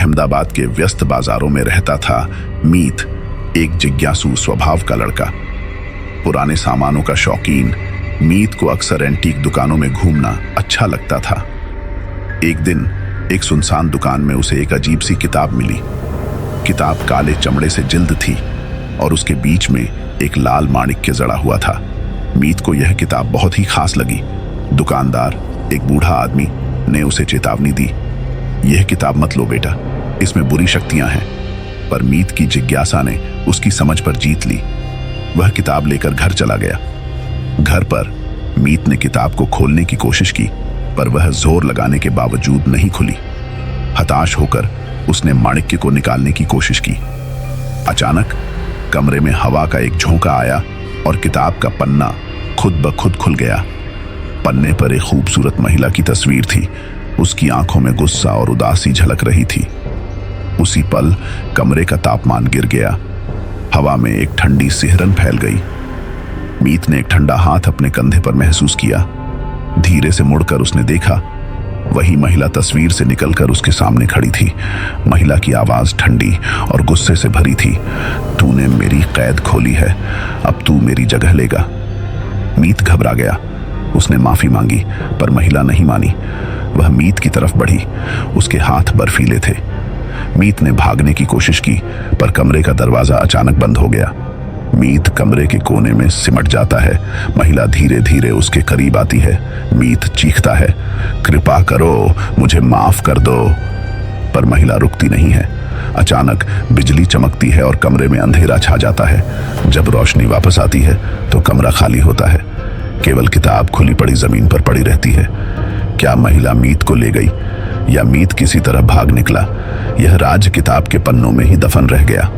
अहमदाबाद के व्यस्त बाजारों में रहता था मीत, एक जिज्ञासु स्वभाव का लड़का। पुराने सामानों का शौकीन मीत को अक्सर एंटीक दुकानों में घूमना अच्छा लगता था। एक दिन एक सुनसान दुकान में उसे एक अजीब सी किताब मिली। किताब काले चमड़े से जिल्द थी और उसके बीच में एक लाल माणिक्य जड़ा हुआ था। मीत को यह किताब बहुत ही खास लगी। दुकानदार, एक बूढ़ा आदमी, ने उसे चेतावनी दी, यह किताब मत लो बेटा, इसमें बुरी शक्तियां हैं। पर मीत की जिज्ञासा ने उसकी समझ पर जीत ली। वह किताब लेकर घर चला गया। घर पर मीत ने किताब को खोलने की कोशिश की, पर वह जोर लगाने के बावजूद नहीं खुली। हताश होकर उसने माणिक्य को निकालने की कोशिश की। अचानक कमरे में हवा का एक झोंका आया और किताब का पन्ना खुद ब खुद खुल गया। पन्ने पर एक खूबसूरत महिला की तस्वीर थी। उसकी आंखों में गुस्सा और उदासी झलक रही थी। उसी पल कमरे का तापमान गिर गया। हवा में एक ठंडी सिहरन फैल गई। मीत ने एक ठंडा हाथ अपने कंधे पर महसूस किया। धीरे से मुड़कर उसने देखा, वही महिला तस्वीर से निकलकर उसके सामने खड़ी थी। महिला की आवाज ठंडी और गुस्से से भरी थी। तूने मेरी कैद खोली है, अब तू मेरी जगह लेगा। मीत घबरा गया। उसने माफी मांगी, पर महिला नहीं मानी। वह मीत की तरफ बढ़ी। उसके हाथ बर्फीले थे। मीत ने भागने की कोशिश की, पर कमरे का दरवाजा अचानक बंद हो गया। मीत कमरे के कोने में सिमट जाता है। महिला धीरे धीरे उसके करीब आती है। मीत चीखता है, कृपा करो, मुझे माफ कर दो। पर महिला रुकती नहीं है। अचानक बिजली चमकती है और कमरे में अंधेरा छा जाता है। जब रोशनी वापस आती है तो कमरा खाली होता है। केवल किताब खुली पड़ी जमीन पर पड़ी रहती है। क्या महिला मीत को ले गई या मीत किसी तरह भाग निकला? यह राज किताब के पन्नों में ही दफन रह गया।